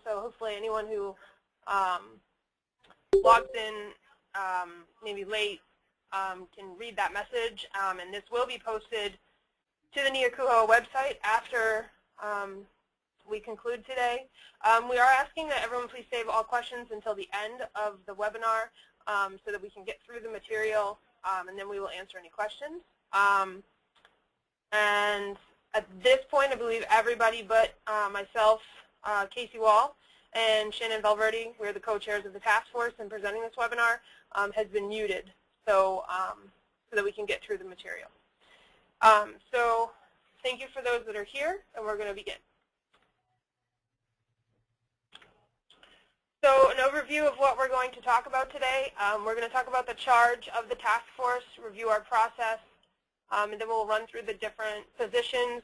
So hopefully anyone who logs in maybe late can read that message. And this will be posted to the NEACUHO website after we conclude today. We are asking that everyone please save all questions until the end of the webinar so that we can get through the material, and then we will answer any questions. And at this point, I believe everybody but myself, Casey Wall, and Shannon Valverde, we're the co-chairs of the task force and presenting this webinar, has been muted so that we can get through the material. So thank you for those that are here, and we're going to begin. So an overview of what we're going to talk about today. We're going to talk about the charge of the task force, review our process, and then we'll run through the different positions,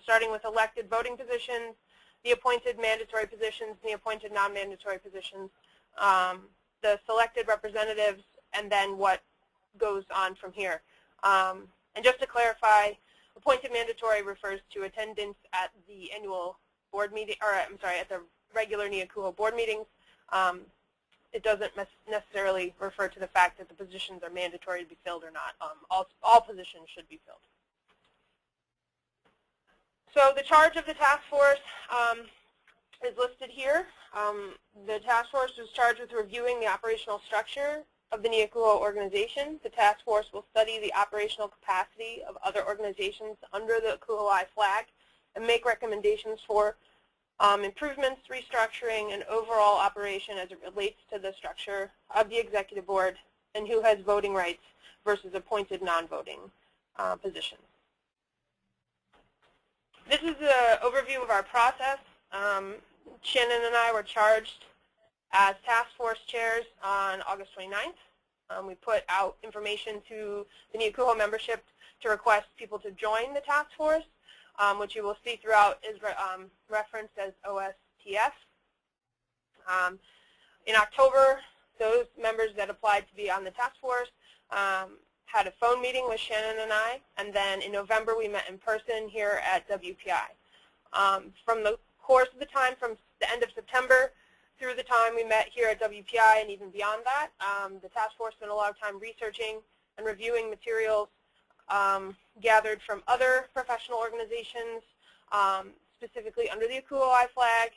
starting with elected voting positions, the appointed mandatory positions, the appointed non-mandatory positions, the selected representatives, and then what goes on from here. And just to clarify, appointed mandatory refers to attendance at the annual board meeting, or I'm sorry, at the regular NEACUHO board meetings. It doesn't necessarily refer to the fact that the positions are mandatory to be filled or not. All positions should be filled. So the charge of the task force is listed here. The task force was charged with reviewing the operational structure of the NEACUHO organization. The task force will study the operational capacity of other organizations under the NEACUHO flag and make recommendations for improvements, restructuring, and overall operation as it relates to the structure of the executive board and who has voting rights versus appointed non-voting positions. This is an overview of our process. Shannon and I were charged as task force chairs on August 29th. We put out information to the NEACUHO membership to request people to join the task force, which you will see throughout is referenced as OSTF. In October, those members that applied to be on the task force had a phone meeting with Shannon and I, and then in November we met in person here at WPI. From the course of the time, from the end of September through the time we met here at WPI and even beyond that, the task force spent a lot of time researching and reviewing materials gathered from other professional organizations, specifically under the NEACUHO flag,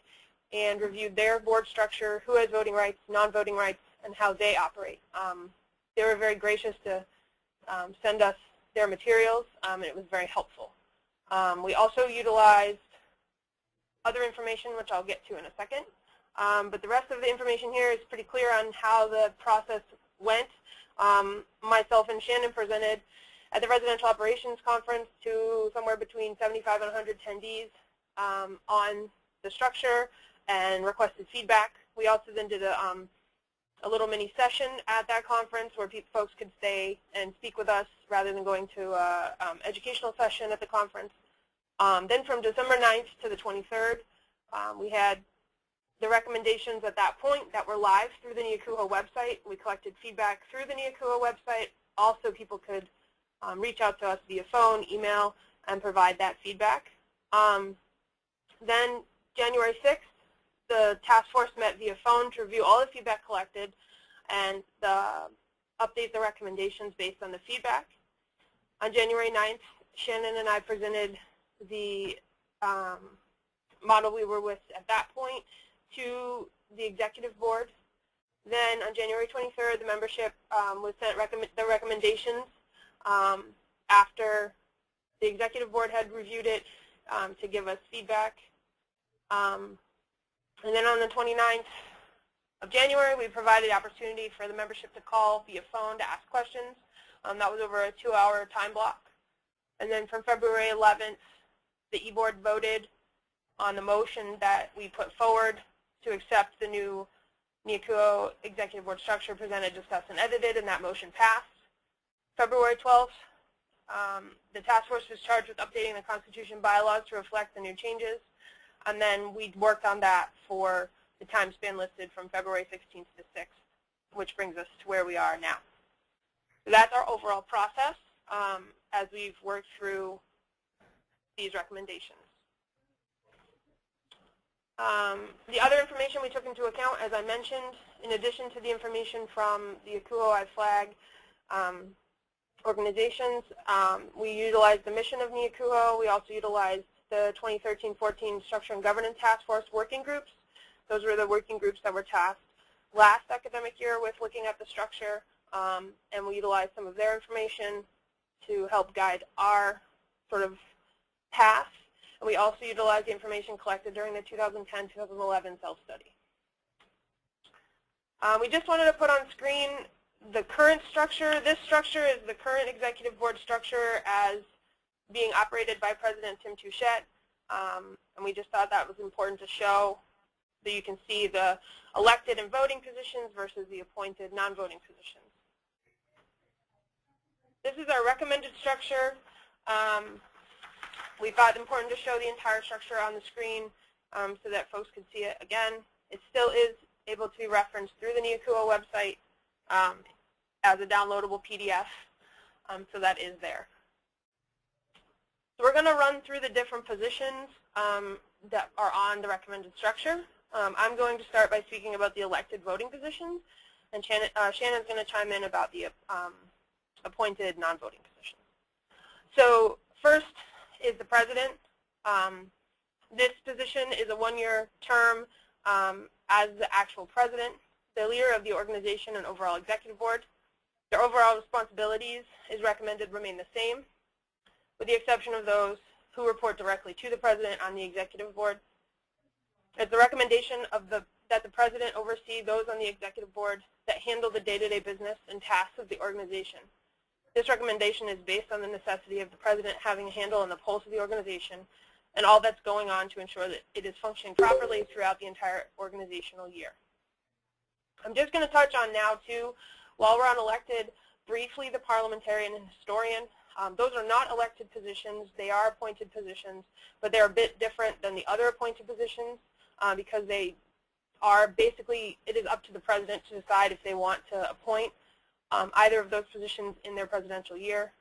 and reviewed their board structure, who has voting rights, non-voting rights, and how they operate. They were very gracious to send us their materials, and it was very helpful. We also utilized other information, which I'll get to in a second. But the rest of the information here is pretty clear on how the process went. Myself and Shannon presented at the Residential Operations Conference to somewhere between 75 and 100 attendees on the structure and requested feedback. We also then did a little mini session at that conference where folks could stay and speak with us rather than going to an educational session at the conference. Then from December 9th to the 23rd, we had the recommendations at that point that were live through the NEACUHO website. We collected feedback through the NEACUHO website. Also, people could reach out to us via phone, email, and provide that feedback. Then January 6th, the task force met via phone to review all the feedback collected and update the recommendations based on the feedback. On January 9th, Shannon and I presented the model we were with at that point to the executive board. Then on January 23rd, the membership was sent the recommendations after the executive board had reviewed it to give us feedback. And then on the 29th of January, we provided the opportunity for the membership to call via phone to ask questions. That was over a 2-hour time block. And then from February 11th, the e-board voted on the motion that we put forward to accept the new NEACUHO executive board structure presented, discussed, and edited, and that motion passed. February 12th, the task force was charged with updating the Constitution bylaws to reflect the new changes, and then we worked on that for the time span listed from February 16th to 6th, which brings us to where we are now. So that's our overall process as we've worked through these recommendations. The other information we took into account, as I mentioned, in addition to the information from the NEACUHO flag organizations, we utilized the mission of NEACUHO. We also utilized the 2013-14 Structure and Governance Task Force working groups. Those were the working groups that were tasked last academic year with looking at the structure, and we utilized some of their information to help guide our sort of path. And we also utilized the information collected during the 2010-2011 self-study. We just wanted to put on screen the current structure. This structure is the current executive board structure as being operated by President Tim Touchette, and we just thought that was important to show, so you can see the elected and voting positions versus the appointed non-voting positions. This is our recommended structure. We thought it important to show the entire structure on the screen so that folks could see it again. It still is able to be referenced through the NEACUHO website as a downloadable PDF, so that is there. So we're going to run through the different positions that are on the recommended structure. I'm going to start by speaking about the elected voting positions, and Shannon's going to chime in about the appointed non-voting positions. So first is the president. This position is a one-year term as the actual president, the leader of the organization and overall executive board. Their overall responsibilities is recommended remain the same, with the exception of those who report directly to the president on the executive board. It's the recommendation that the president oversee those on the executive board that handle the day-to-day business and tasks of the organization. This recommendation is based on the necessity of the president having a handle on the pulse of the organization and all that's going on to ensure that it is functioning properly throughout the entire organizational year. I'm just going to touch on now, too, while we're on elected, briefly the parliamentarian and historian. Those are not elected positions. They are appointed positions, but they're a bit different than the other appointed positions because they are basically, it is up to the president to decide if they want to appoint either of those positions in their presidential year.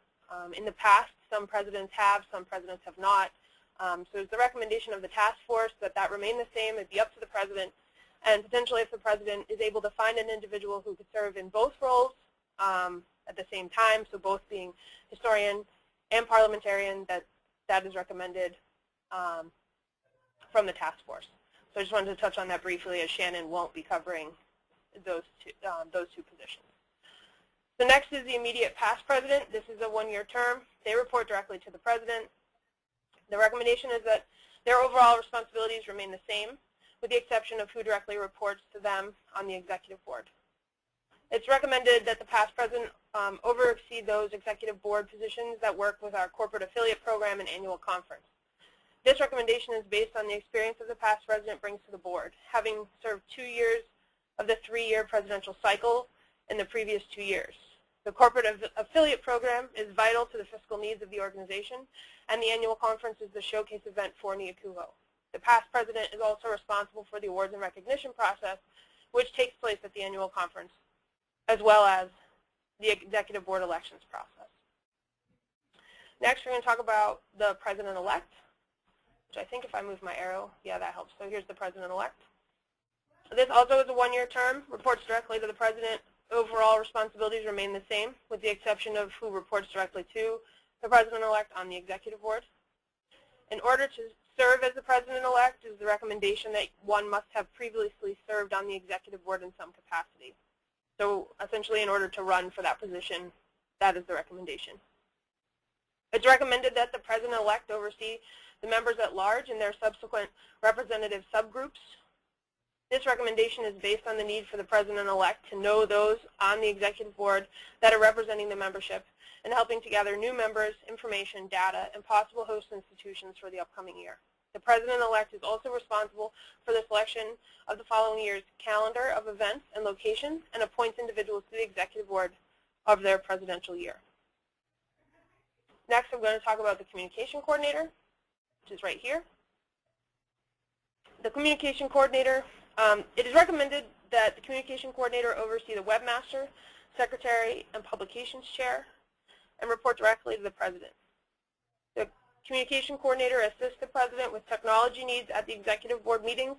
In the past, some presidents have, some presidents have not. So it's the recommendation of the task force that that remain the same. It'd be up to the president. And potentially if the president is able to find an individual who could serve in both roles at the same time, so both being historian and parliamentarian, that is recommended from the task force. So I just wanted to touch on that briefly, as Shannon won't be covering those two positions. So next is the immediate past president. This is a one-year term. They report directly to the president. The recommendation is that their overall responsibilities remain the same, with the exception of who directly reports to them on the executive board. It's recommended that the past president oversee those executive board positions that work with our corporate affiliate program and annual conference. This recommendation is based on the experience of the past president brings to the board, having served 2 years of the 3-year presidential cycle in the previous 2 years. The corporate affiliate program is vital to the fiscal needs of the organization, and the annual conference is the showcase event for NEACUHO. The past president is also responsible for the awards and recognition process, which takes place at the annual conference, as well as the executive board elections process. Next, we're going to talk about the president-elect, which I think if I move my arrow, yeah, that helps. So here's the president-elect. This also is a one-year term, reports directly to the president. Overall responsibilities remain the same, with the exception of who reports directly to the president-elect on the executive board. In order to serve as the president-elect is the recommendation that one must have previously served on the executive board in some capacity. So essentially, in order to run for that position, that is the recommendation. It's recommended that the president-elect oversee the members at large and their subsequent representative subgroups. This recommendation is based on the need for the president-elect to know those on the executive board that are representing the membership and helping to gather new members, information, data, and possible host institutions for the upcoming year. The president-elect is also responsible for the selection of the following year's calendar of events and locations and appoints individuals to the executive board of their presidential year. Next, I'm going to talk about the communication coordinator, which is right here. The communication coordinator, it is recommended that the communication coordinator oversee the webmaster, secretary, and publications chair, and report directly to the president. The Communication coordinator assists the president with technology needs at the executive board meetings,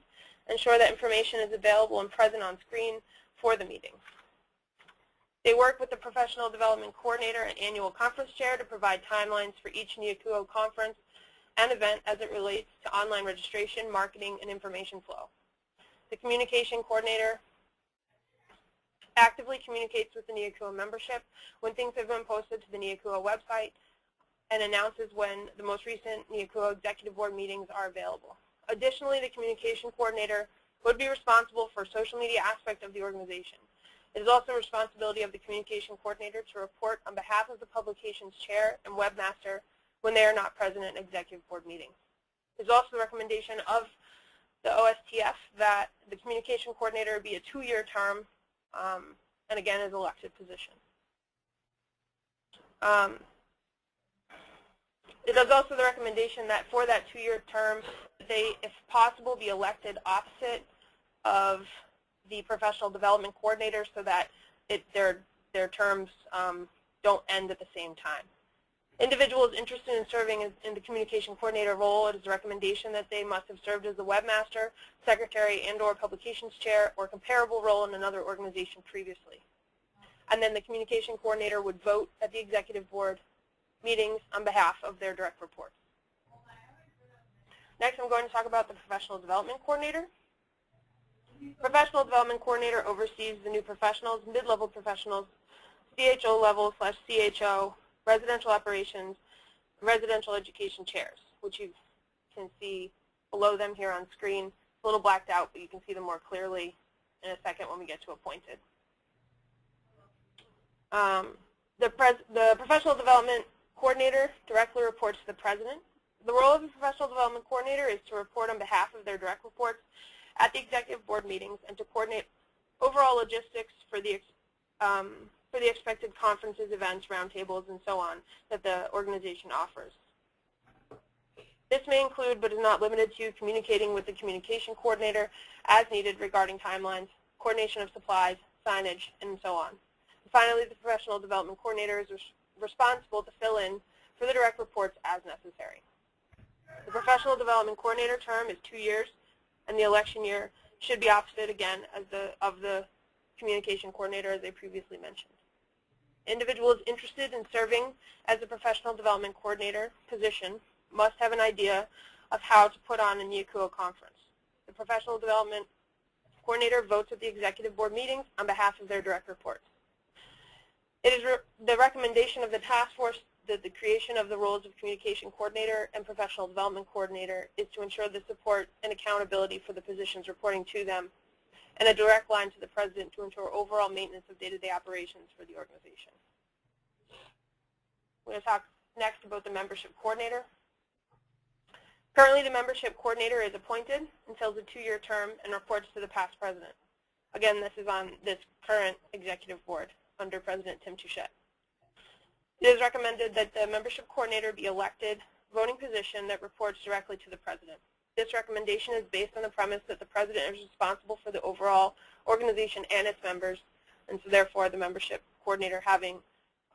ensure that information is available and present on screen for the meetings. They work with the professional development coordinator and annual conference chair to provide timelines for each NEACUHO conference and event as it relates to online registration, marketing, and information flow. The communication coordinator actively communicates with the NEACUHO membership when things have been posted to the NEACUHO website and announces when the most recent NEACUHO executive board meetings are available. Additionally, the communication coordinator would be responsible for social media aspect of the organization. It is also the responsibility of the communication coordinator to report on behalf of the publication's chair and webmaster when they are not present at executive board meetings. It is also the recommendation of the OSTF that the communication coordinator be a 2-year term and again is elected position. It is also the recommendation that for that 2-year term, they, if possible, be elected opposite of the professional development coordinator so that their terms don't end at the same time. Individuals interested in serving in the communication coordinator role, it is a recommendation that they must have served as the webmaster, secretary, and/or publications chair, or comparable role in another organization previously. And then the communication coordinator would vote at the executive board meetings on behalf of their direct reports. Next, I'm going to talk about the professional development coordinator. Professional development coordinator oversees the new professionals, mid-level professionals, CHO level / CHO, residential operations, residential education chairs, which you can see below them here on screen. It's a little blacked out, but you can see them more clearly in a second when we get to appointed. The professional development coordinator directly reports to the president. The role of the professional development coordinator is to report on behalf of their direct reports at the executive board meetings and to coordinate overall logistics for the expected conferences, events, roundtables, and so on that the organization offers. This may include, but is not limited to, communicating with the communication coordinator as needed regarding timelines, coordination of supplies, signage, and so on. And finally, the professional development coordinator is responsible to fill in for the direct reports as necessary. The professional development coordinator term is 2 years, and the election year should be opposite again as of the communication coordinator, as I previously mentioned. Individuals interested in serving as a professional development coordinator position must have an idea of how to put on a NEACUHO conference. The professional development coordinator votes at the executive board meetings on behalf of their direct reports. It is the recommendation of the task force that the creation of the roles of communication coordinator and professional development coordinator is to ensure the support and accountability for the positions reporting to them and a direct line to the president to ensure overall maintenance of day-to-day operations for the organization. We're going to talk next about the membership coordinator. Currently, the membership coordinator is appointed until the 2-year term and reports to the past president. Again, this is on this current executive board under President Tim Touchette. It is recommended that the membership coordinator be elected voting position that reports directly to the president. This recommendation is based on the premise that the president is responsible for the overall organization and its members, and so therefore the membership coordinator having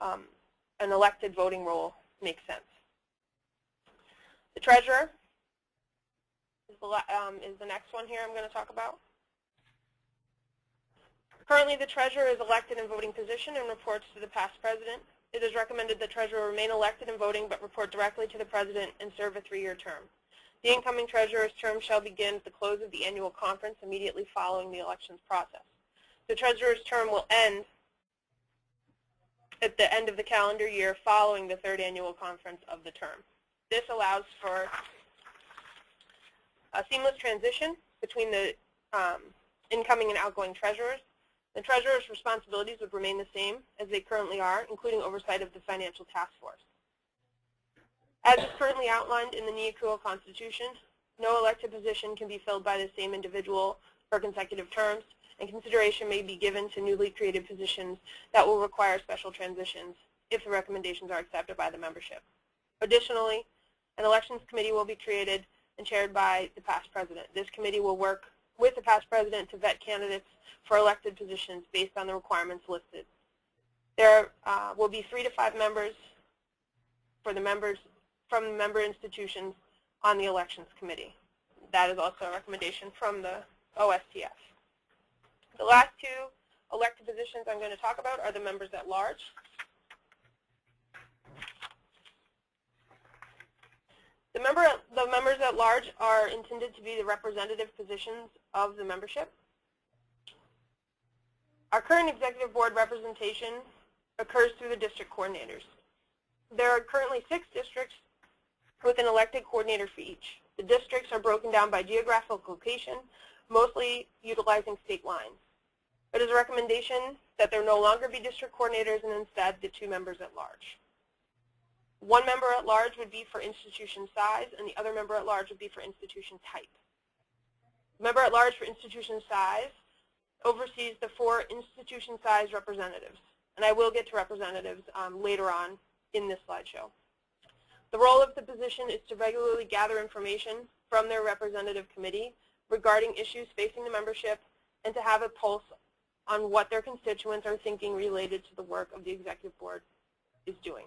an elected voting role makes sense. The treasurer is the next one here I'm going to talk about. Currently, the treasurer is elected in voting position and reports to the past president. It is recommended the treasurer remain elected in voting but report directly to the president and serve a 3-year term. The incoming treasurer's term shall begin at the close of the annual conference immediately following the elections process. The treasurer's term will end at the end of the calendar year following the 3rd annual conference of the term. This allows for a seamless transition between the incoming and outgoing treasurers. The treasurer's responsibilities would remain the same as they currently are, including oversight of the financial task force. As is currently outlined in the NEACUHO Constitution, no elected position can be filled by the same individual for consecutive terms, and consideration may be given to newly created positions that will require special transitions if the recommendations are accepted by the membership. Additionally, an elections committee will be created and chaired by the past president. This committee will work with the past president to vet candidates for elected positions based on the requirements listed. There will be 3 to 5 members for the members from the member institutions on the elections committee. That is also a recommendation from the OSTF. The last two elected positions I'm going to talk about are the members at large. The members at large are intended to be the representative positions of the membership. Our current executive board representation occurs through the district coordinators. There are currently 6 districts with an elected coordinator for each. The districts are broken down by geographical location, mostly utilizing state lines. It is a recommendation that there no longer be district coordinators and instead the 2 members at large. One member at large would be for institution size, and the other member at large would be for institution type. The member at large for institution size oversees the 4 institution size representatives, and I will get to representatives later on in this slideshow. The role of the position is to regularly gather information from their representative committee regarding issues facing the membership and to have a pulse on what their constituents are thinking related to the work of the executive board is doing.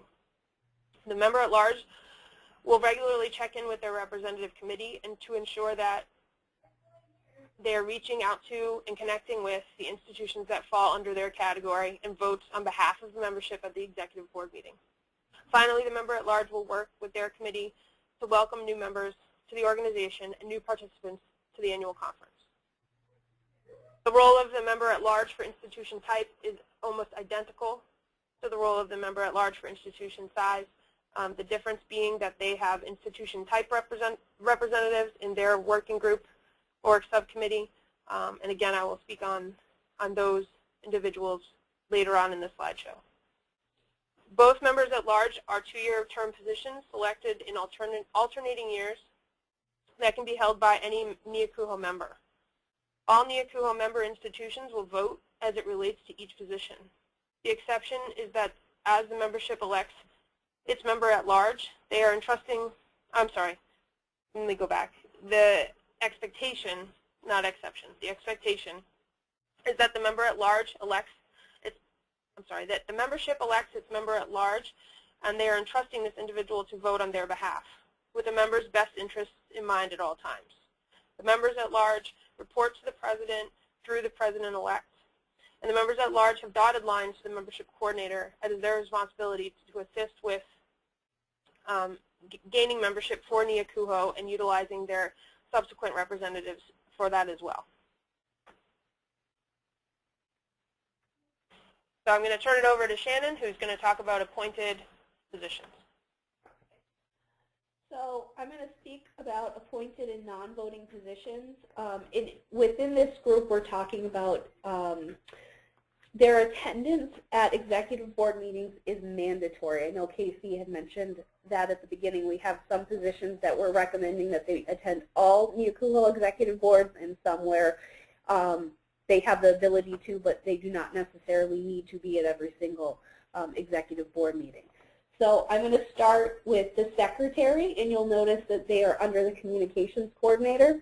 The member at large will regularly check in with their representative committee and to ensure that they're reaching out to and connecting with the institutions that fall under their category and votes on behalf of the membership at the executive board meeting. Finally, the member at large will work with their committee to welcome new members to the organization and new participants to the annual conference. The role of the member at large for institution type is almost identical to the role of the member at large for institution size. The difference being that they have institution type representatives in their working group or subcommittee. And again, I will speak on those individuals later on in the slideshow. Both members at large are 2-year term positions selected in alternating years that can be held by any NEACUHO member. All NEACUHO member institutions will vote as it relates to each position. The exception is that as the membership elects its member at large, they are entrusting, let me go back. The expectation, not exception, the expectation is that the member at large elects that the membership elects its member at large, and they are entrusting this individual to vote on their behalf, with the member's best interests in mind at all times. The members at large report to the president through the president-elect, and the members at large have dotted lines to the membership coordinator. It is their responsibility to assist with gaining membership for NEACUHO and utilizing their subsequent representatives for that as well. So I'm going to turn it over to Shannon, who's going to talk about appointed positions. So I'm going to speak about appointed and non-voting positions. Within this group, we're talking about their attendance at executive board meetings is mandatory. I know Casey had mentioned that at the beginning. We have some positions that we're recommending that they attend all NEACUHO executive boards, and some where they have the ability to, but they do not necessarily need to be at every single executive board meeting. So I'm going to start with the secretary, and you'll notice that they are under the communications coordinator.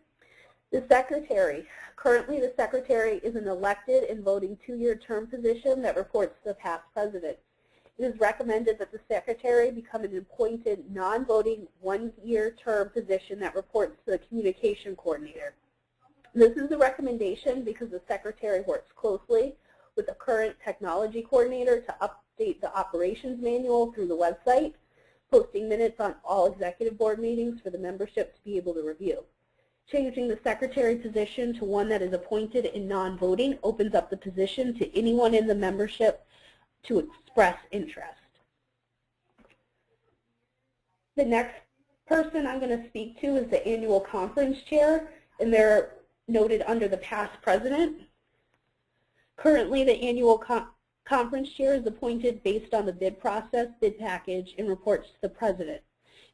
The secretary. Currently, the secretary is an elected and voting 2-year term position that reports to the past president. It is recommended that the secretary become an appointed non-voting 1-year term position that reports to the communication coordinator. This is a recommendation because the secretary works closely with the current technology coordinator to update the operations manual through the website, posting minutes on all executive board meetings for the membership to be able to review. Changing the secretary position to one that is appointed and non-voting opens up the position to anyone in the membership to express interest. The next person I'm going to speak to is the annual conference chair, and they're noted under the past president. Currently, the annual conference chair is appointed based on the bid process, bid package, and reports to the president.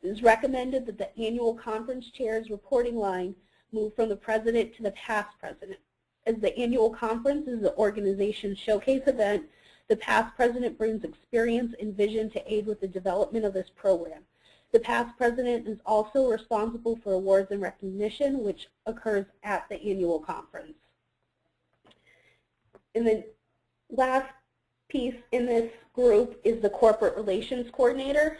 It is recommended that the annual conference chair's reporting line move from the president to the past president. As the annual conference is the organization's showcase event, the past president brings experience and vision to aid with the development of this program. The past president is also responsible for awards and recognition, which occurs at the annual conference. And the last piece in this group is the corporate relations coordinator.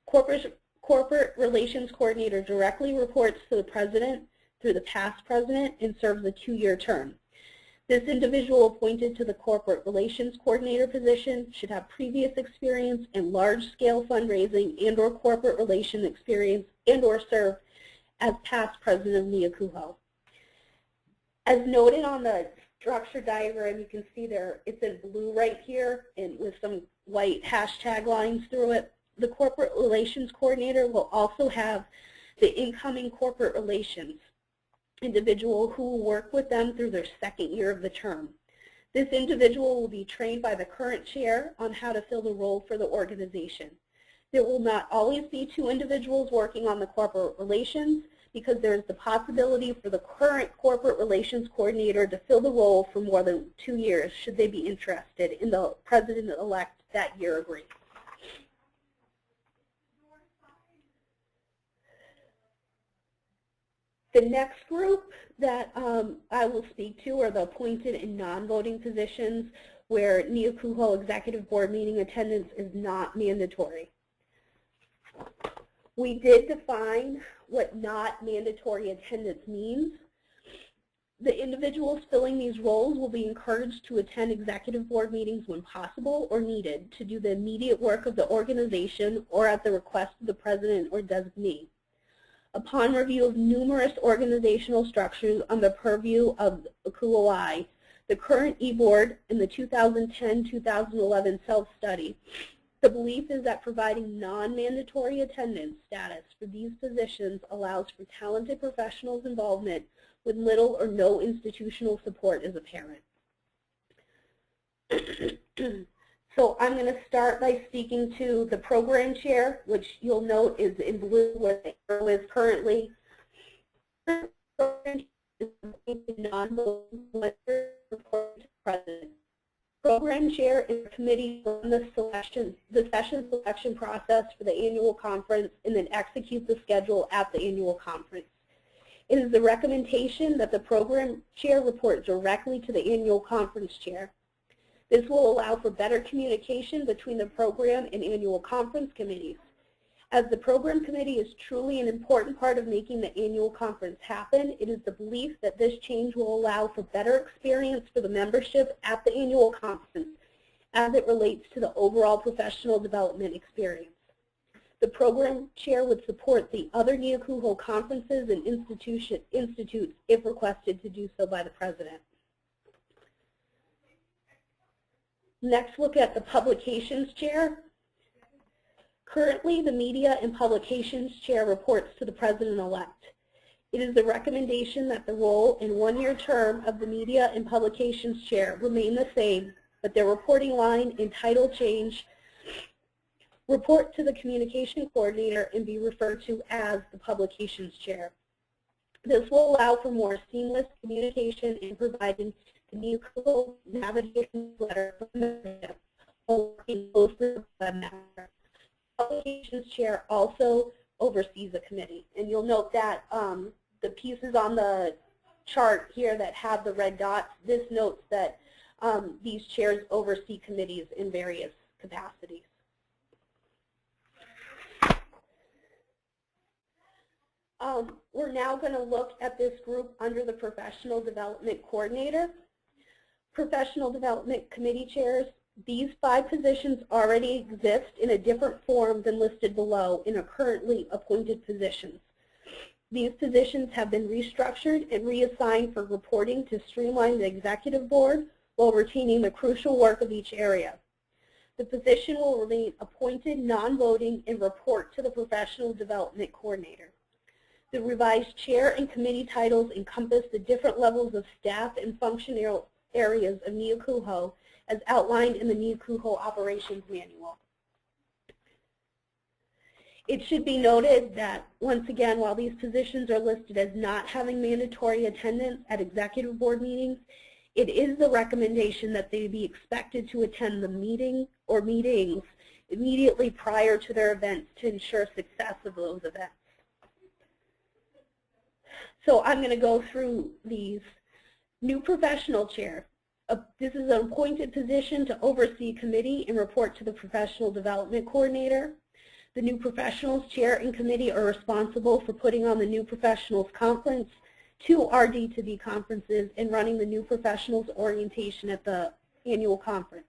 Corporate Corporate Relations Coordinator directly reports to the President through the past President and serves a 2-year term. This individual appointed to the Corporate Relations Coordinator position should have previous experience in large-scale fundraising and/or corporate relation experience and/or served as past President of NEACUHO. As noted on the structure diagram, you can see there it's in blue right here and with some white hashtag lines through it. The Corporate Relations Coordinator will also have the incoming Corporate Relations individual who will work with them through their 2nd year of the term. This individual will be trained by the current chair on how to fill the role for the organization. There will not always be 2 individuals working on the corporate relations because there is the possibility for the current Corporate Relations Coordinator to fill the role for more than 2 years should they be interested in the President-elect that year agree. The next group that I will speak to are the appointed and non-voting positions where NEACUHO Executive Board meeting attendance is not mandatory. We did define what not mandatory attendance means. The individuals filling these roles will be encouraged to attend Executive Board meetings when possible or needed to do the immediate work of the organization or at the request of the President or designee. Upon review of numerous organizational structures on the purview of NEACUHO, the current e-board and the 2010-2011 self-study, the belief is that providing non-mandatory attendance status for these positions allows for talented professionals' involvement with little or no institutional support as apparent. So I'm going to start by speaking to the program chair, which you'll note is in blue where the arrow is currently. Program chair is the committee on the session selection process for the annual conference and then execute the schedule at the annual conference. It is the recommendation that the program chair report directly to the annual conference chair. This will allow for better communication between the program and annual conference committees. As the program committee is truly an important part of making the annual conference happen, it is the belief that this change will allow for better experience for the membership at the annual conference as it relates to the overall professional development experience. The program chair would support the other NEACUHO conferences and institutes if requested to do so by the President. Next, look at the Publications Chair. Currently, the Media and Publications Chair reports to the President-elect. It is the recommendation that the role and 1-year term of the Media and Publications Chair remain the same, but their reporting line and title change, report to the Communication Coordinator and be referred to as the Publications Chair. This will allow for more seamless communication and providing the NEACUHO navigation letter for membership while working closely with the webmaster. Publications Chair also oversees the committee, and you'll note that the pieces on the chart here that have the red dots, this notes that these chairs oversee committees in various capacities. We're now going to look at this group under the Professional Development Coordinator. Professional Development Committee Chairs. These 5 positions already exist in a different form than listed below and are currently appointed positions. These positions have been restructured and reassigned for reporting to streamline the Executive Board while retaining the crucial work of each area. The position will remain appointed, non-voting, and report to the Professional Development Coordinator. The revised chair and committee titles encompass the different levels of staff and functional areas of NEACUHO as outlined in the NEACUHO Operations Manual. It should be noted that, once again, while these positions are listed as not having mandatory attendance at Executive Board meetings, it is the recommendation that they be expected to attend the meeting or meetings immediately prior to their events to ensure success of those events. So I'm going to go through these. New professional chair. This is an appointed position to oversee committee and report to the Professional Development Coordinator. The new professionals chair and committee are responsible for putting on the new professionals conference, 2 RD2B conferences, and running the new professionals orientation at the annual conference,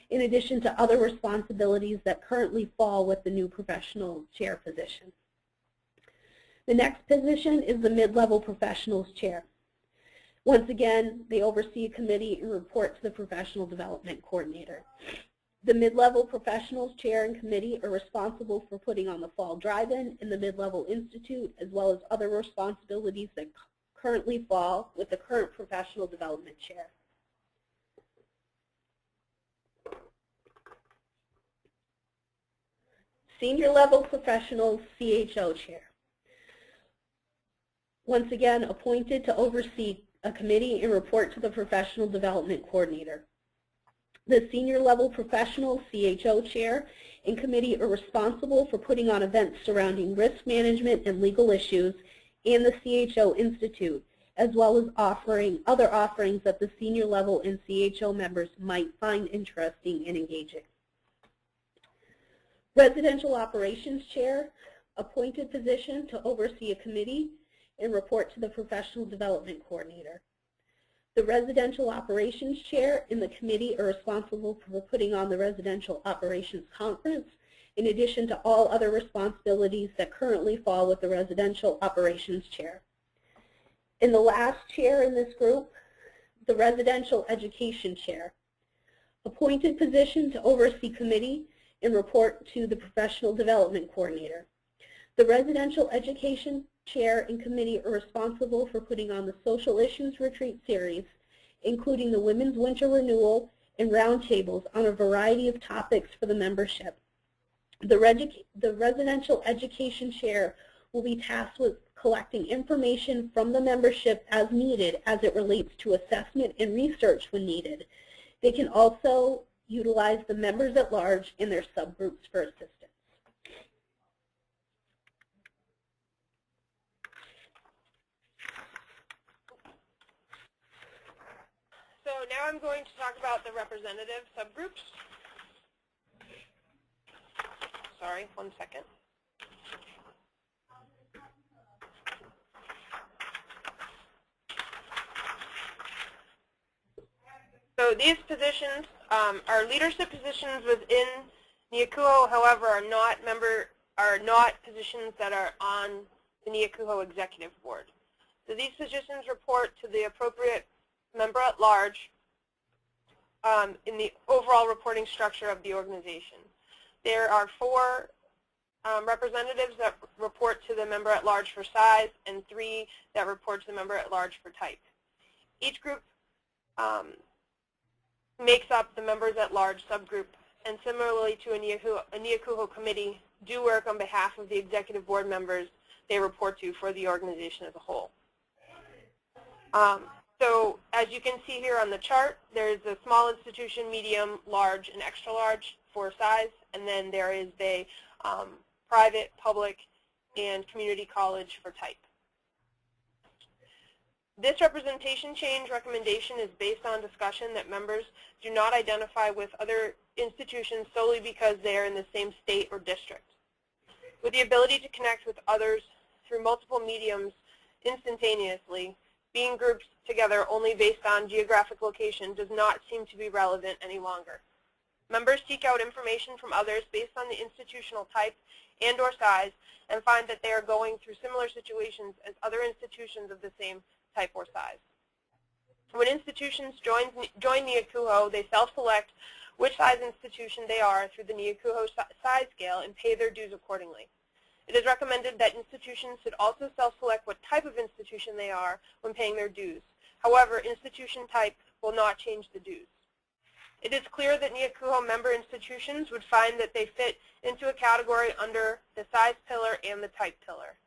in addition to other responsibilities that currently fall with the new professional chair position. The next position is the mid-level professionals chair. Once again, they oversee a committee and report to the professional development coordinator. The mid-level professionals chair and committee are responsible for putting on the fall drive-in and the mid-level institute, as well as other responsibilities that currently fall with the current professional development chair. Senior level professionals CHO chair. Once again, appointed to oversee a committee and report to the professional development coordinator. The senior level professional CHO chair and committee are responsible for putting on events surrounding risk management and legal issues and the CHO Institute, as well as offering other offerings that the senior level and CHO members might find interesting and engaging. Residential Operations Chair, appointed position to oversee a committee and report to the Professional Development Coordinator. The Residential Operations Chair and the committee are responsible for putting on the Residential Operations Conference, in addition to all other responsibilities that currently fall with the Residential Operations Chair. And the last chair in this group, the Residential Education Chair, appointed position to oversee committee and report to the Professional Development Coordinator. The Residential Education Chair and committee are responsible for putting on the Social Issues Retreat Series, including the Women's Winter Renewal and roundtables on a variety of topics for the membership. The Residential Education Chair will be tasked with collecting information from the membership as needed as it relates to assessment and research when needed. They can also utilize the members at large in their subgroups for assistance. So now I'm going to talk about the representative subgroups. Sorry, 1 second. So these positions are leadership positions within NEACUHO, however, are not positions that are on the NEACUHO Executive Board. So these positions report to the appropriate member at large in the overall reporting structure of the organization. There are 4 representatives that report to the member at large for size and 3 that report to the member at large for type. Each group makes up the members at large subgroup, and similarly to a NEACUHO committee, do work on behalf of the executive board members they report to for the organization as a whole. So as you can see here on the chart, there's a small institution, medium, large, and extra large for size, and then there is a private, public, and community college for type. This representation change recommendation is based on discussion that members do not identify with other institutions solely because they are in the same state or district. With the ability to connect with others through multiple mediums instantaneously, being grouped together only based on geographic location does not seem to be relevant any longer. Members seek out information from others based on the institutional type and/or size and find that they are going through similar situations as other institutions of the same type or size. When institutions join NEACUHO, they self-select which size institution they are through the NEACUHO size scale and pay their dues accordingly. It is recommended that institutions should also self-select what type of institution they are when paying their dues. However, institution type will not change the dues. It is clear that NEACUHO member institutions would find that they fit into a category under the size pillar and the type pillar.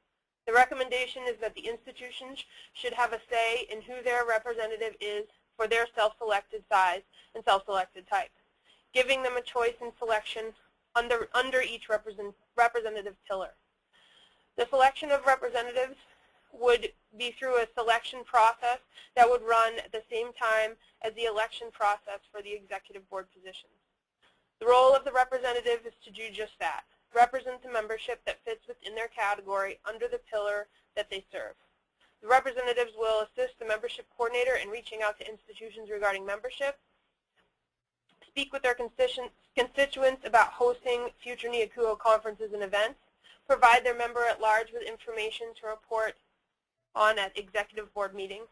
The recommendation is that the institutions should have a say in who their representative is for their self-selected size and self-selected type, giving them a choice in selection under each representative pillar. The selection of representatives would be through a selection process that would run at the same time as the election process for the executive board positions. The role of the representative is to do just that, represent the membership that fits within their category under the pillar that they serve. The representatives will assist the membership coordinator in reaching out to institutions regarding membership, speak with their constituents about hosting future NEACUHO conferences and events, provide their member at large with information to report on at executive board meetings.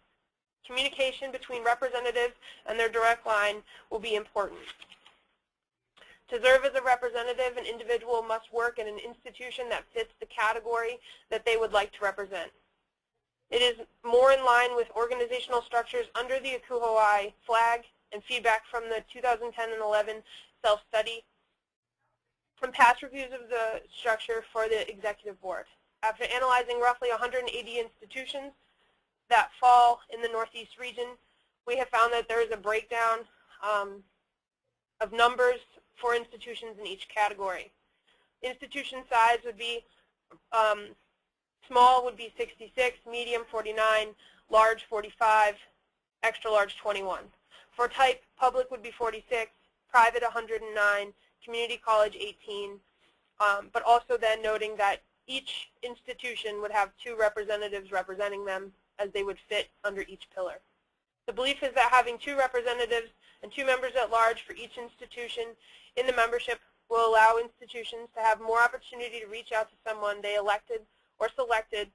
Communication between representatives and their direct line will be important. To serve as a representative, an individual must work in an institution that fits the category that they would like to represent. It is more in line with organizational structures under the NEACUHO flag and feedback from the 2010 and 11 self-study from past reviews of the structure for the executive board. After analyzing roughly 180 institutions that fall in the Northeast region, we have found that there is a breakdown of numbers for institutions in each category. Institution size would be small would be 66, medium 49, large 45, extra large 21. For type, public would be 46, private 109, community college 18, but also then noting that each institution would have 2 representatives representing them as they would fit under each pillar. The belief is that having 2 representatives and 2 members at large for each institution in the membership will allow institutions to have more opportunity to reach out to someone they elected or selected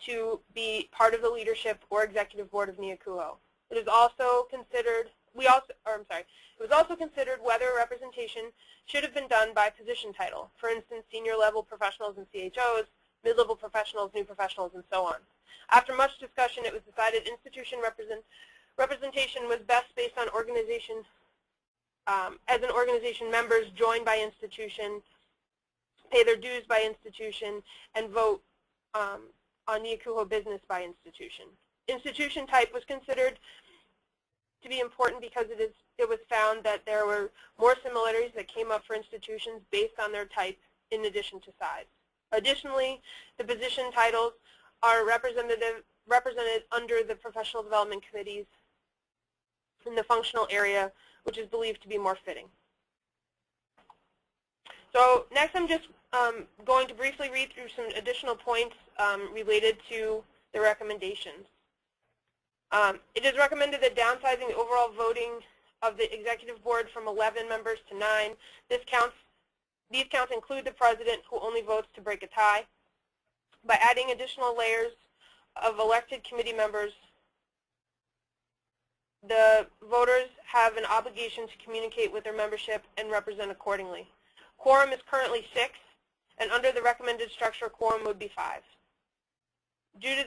to be part of the leadership or executive board of NEACUHO. It is also considered, it was also considered whether representation should have been done by position title, for instance, senior level professionals and CHOs, mid-level professionals, new professionals, and so on. After much discussion, it was decided institution representation was best based on organization, as an organization members join by institution, pay their dues by institution, and vote on NEACUHO business by institution. Institution type was considered to be important because it was found that there were more similarities that came up for institutions based on their type in addition to size. Additionally, the position titles are represented under the professional development committees in the functional area, which is believed to be more fitting. So next I'm just going to briefly read through some additional points related to the recommendations. It is recommended that downsizing the overall voting of the executive board from 11 members to 9. These counts include the president, who only votes to break a tie. By adding additional layers of elected committee members, the voters have an obligation to communicate with their membership and represent accordingly. Quorum is currently 6, and under the recommended structure, quorum would be 5. Due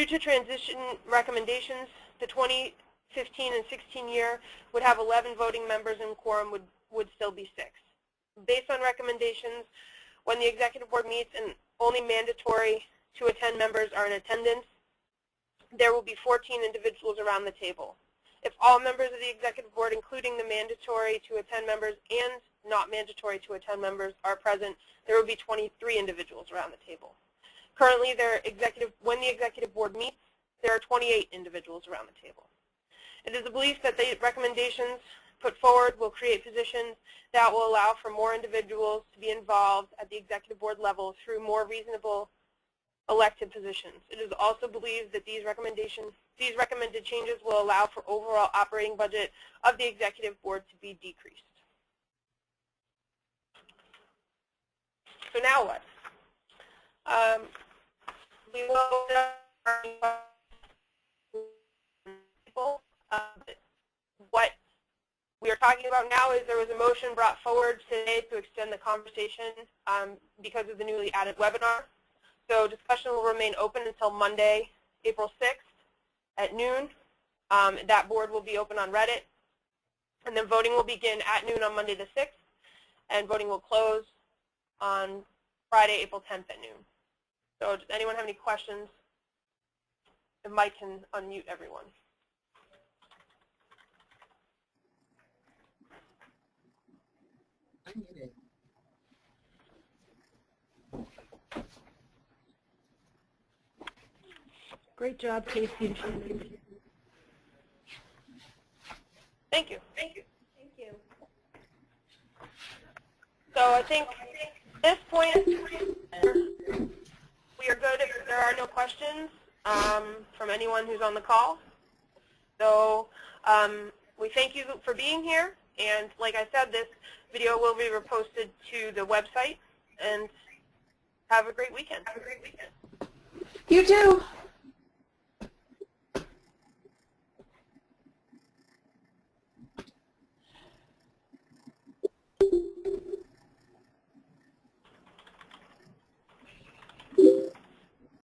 to transition recommendations, the 2015 and 16 year would have 11 voting members and quorum would still be 6. Based on recommendations, when the executive board meets and only mandatory to attend members are in attendance, there will be 14 individuals around the table. If all members of the executive board, including the mandatory to attend members and not mandatory to attend members, are present, there will be 23 individuals around the table. Currently, when the executive board meets, there are 28 individuals around the table. It is a belief that the recommendations put forward will create positions that will allow for more individuals to be involved at the executive board level through more reasonable elected positions. It is also believed that these recommended changes will allow for overall operating budget of the executive board to be decreased. So now what? We will what we are talking about now is there was a motion brought forward today to extend the conversation because of the newly added webinar. So discussion will remain open until Monday, April 6th at noon. That board will be open on Reddit. And then voting will begin at noon on Monday the 6th. And voting will close on Friday, April 10th at noon. So does anyone have any questions? And Mike can unmute everyone. Great job, Casey. Thank you. Thank you. I think at this point we are good if there are no questions from anyone who's on the call. So we thank you for being here, and like I said, this video will be reposted to the website, and have a great weekend. You too.